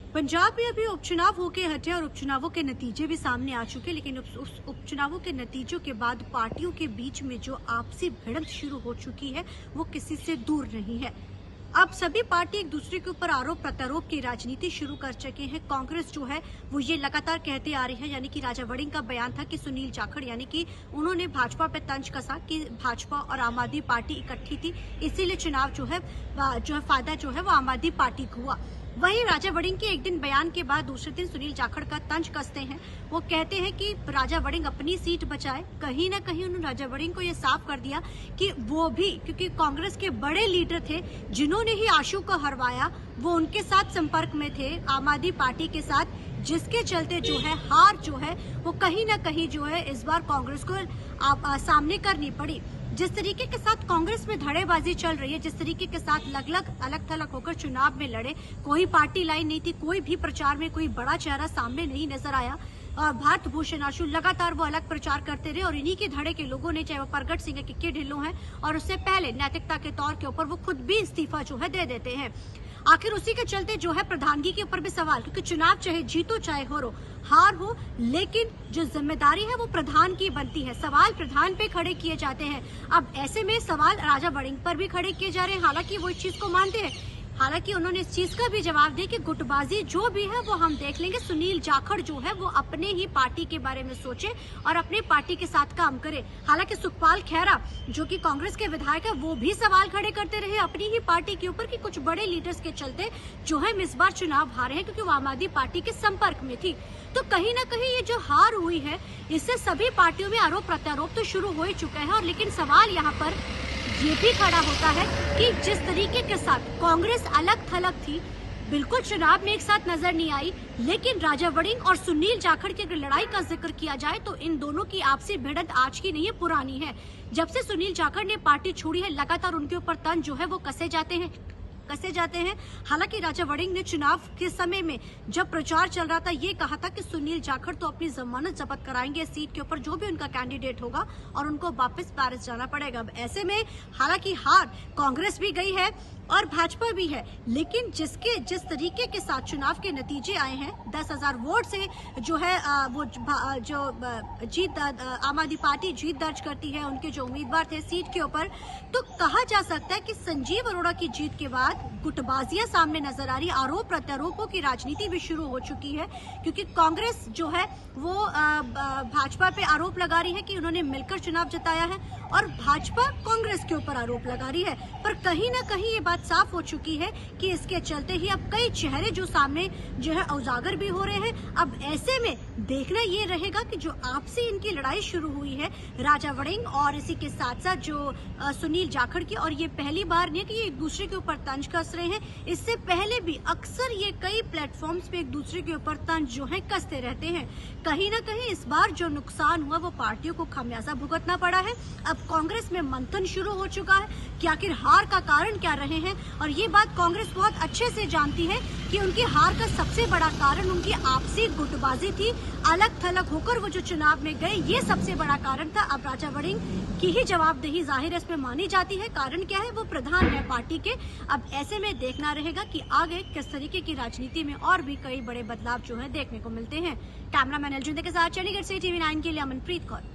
पंजाब में अभी उपचुनाव होके हटे और उपचुनावों के नतीजे भी सामने आ चुके, लेकिन उस उपचुनावों के नतीजों के बाद पार्टियों के बीच में जो आपसी भिड़ंत शुरू हो चुकी है वो किसी से दूर नहीं है। अब सभी पार्टी एक दूसरे के ऊपर आरोप प्रत्यारोप की राजनीति शुरू कर चुके हैं। कांग्रेस जो है वो ये लगातार कहते आ रही है, यानी कि राजा वड़िंग का बयान था कि सुनील जाखड़ यानी कि उन्होंने भाजपा पे तंज कसा कि भाजपा और आम आदमी पार्टी इकट्ठी थी, इसीलिए चुनाव जो है फायदा जो है वो आम आदमी पार्टी को हुआ। वहीं राजा वड़िंग के एक दिन बयान के बाद दूसरे दिन सुनील जाखड़ का तंज कसते हैं। वो कहते हैं कि राजा वड़िंग अपनी सीट बचाए। कहीं ना कहीं उन्होंने राजा वड़िंग को ये साफ कर दिया कि वो भी, क्योंकि कांग्रेस के बड़े लीडर थे जिन्होंने ही आशू को हरवाया, वो उनके साथ संपर्क में थे आम आदमी पार्टी के साथ, जिसके चलते जो है हार जो है वो कहीं ना कहीं जो है इस बार कांग्रेस को सामने करनी पड़ी। जिस तरीके के साथ कांग्रेस में धड़ेबाजी चल रही है, जिस तरीके के साथ अलग थलग होकर चुनाव में लड़े, कोई पार्टी लाइन नहीं थी, कोई भी प्रचार में कोई बड़ा चेहरा सामने नहीं नजर आया और भारत भूषण आशु लगातार वो अलग प्रचार करते रहे और इन्हीं के धड़े के लोगों ने, चाहे वो प्रगट सिंह के ढिल्लों हैं और उससे पहले नैतिकता के तौर के ऊपर वो खुद भी इस्तीफा जो है दे देते हैं। आखिर उसी के चलते जो है प्रधानगी के ऊपर भी सवाल, क्योंकि चुनाव चाहे जीतो चाहे हार हो, लेकिन जो जिम्मेदारी है वो प्रधान की बनती है। सवाल प्रधान पे खड़े किए जाते हैं। अब ऐसे में सवाल राजा वड़िंग पर भी खड़े किए जा रहे हैं। हालांकि वो इस चीज को मानते हैं, हालांकि उन्होंने इस चीज का भी जवाब दिया कि गुटबाजी जो भी है वो हम देख लेंगे। सुनील जाखड़ जो है वो अपने ही पार्टी के बारे में सोचे और अपने पार्टी के साथ काम करे। हालांकि सुखपाल खैरा जो कि कांग्रेस के विधायक है वो भी सवाल खड़े करते रहे अपनी ही पार्टी के ऊपर कि कुछ बड़े लीडर्स के चलते जो है इस बार चुनाव हारे हैं, क्योंकि वो आम आदमी पार्टी के संपर्क में थी। तो कहीं ना कहीं ये जो हार हुई है इससे सभी पार्टियों में आरोप प्रत्यारोप तो शुरू हो ही चुका है। और लेकिन सवाल यहाँ पर ये भी खड़ा होता है कि जिस तरीके के साथ कांग्रेस अलग थलग थी, बिल्कुल चुनाव में एक साथ नजर नहीं आई, लेकिन राजा वड़िंग और सुनील जाखड़ की अगर लड़ाई का जिक्र किया जाए तो इन दोनों की आपसी भिड़ंत आज की नहीं है, पुरानी है। जब से सुनील जाखड़ ने पार्टी छोड़ी है लगातार उनके ऊपर तंज जो है वो कसे जाते हैं। हालांकि राजा वड़िंग ने चुनाव के समय में जब प्रचार चल रहा था ये कहा था कि सुनील जाखड़ तो अपनी जमानत जब्त कराएंगे सीट के ऊपर जो भी उनका कैंडिडेट होगा और उनको वापस पेरिस जाना पड़ेगा। अब ऐसे में हालांकि हार कांग्रेस भी गई है और भाजपा भी है, लेकिन जिस तरीके के साथ चुनाव के नतीजे आए हैं, 10,000 वोट से जो है आम आदमी पार्टी जीत दर्ज करती है। उनके जो उम्मीदवार थे सीट के ऊपर, तो कहा जा सकता है कि संजीव अरोड़ा की जीत के बाद गुटबाजियां सामने नजर आ रही, आरोप प्रत्यारोपों की राजनीति भी शुरू हो चुकी है, क्योंकि कांग्रेस जो है वो भाजपा पे आरोप लगा रही है कि उन्होंने मिलकर चुनाव जिताया है और भाजपा कांग्रेस के ऊपर आरोप लगा रही है। पर कहीं ना कहीं ये बात साफ हो चुकी है कि इसके चलते ही अब कई चेहरे जो सामने जो है उजागर भी हो रहे हैं। अब ऐसे में देखना ये रहेगा कि जो आपसी इनकी लड़ाई शुरू हुई है राजा वड़िंग और इसी के साथ साथ जो सुनील जाखड़ की, और ये पहली बार नहीं है कि ये एक दूसरे के ऊपर तंज कस रहे हैं, इससे पहले भी अक्सर ये कई प्लेटफॉर्म्स पे एक दूसरे के ऊपर तंज जो है कसते रहते हैं। कहीं ना कहीं इस बार जो नुकसान हुआ वो पार्टियों को खामियाजा भुगतना पड़ा है। अब कांग्रेस में मंथन शुरू हो चुका है कि आखिर हार का कारण क्या रहे हैं, और ये बात कांग्रेस बहुत अच्छे से जानती है कि उनकी हार का सबसे बड़ा कारण उनकी आपसी गुटबाजी थी। अलग थलग होकर वो जो चुनाव में गए ये सबसे बड़ा कारण था। अब राजा वड़िंग की ही जवाबदेही जाहिर इसमें मानी जाती है। कारण क्या है, वो प्रधान है पार्टी के। अब ऐसे में देखना रहेगा कि आगे किस तरीके की राजनीति में और भी कई बड़े बदलाव जो है देखने को मिलते हैं। कैमरामैन अर्जुन के साथ चंडीगढ़ से TV9 के लिए अमनप्रीत कौर।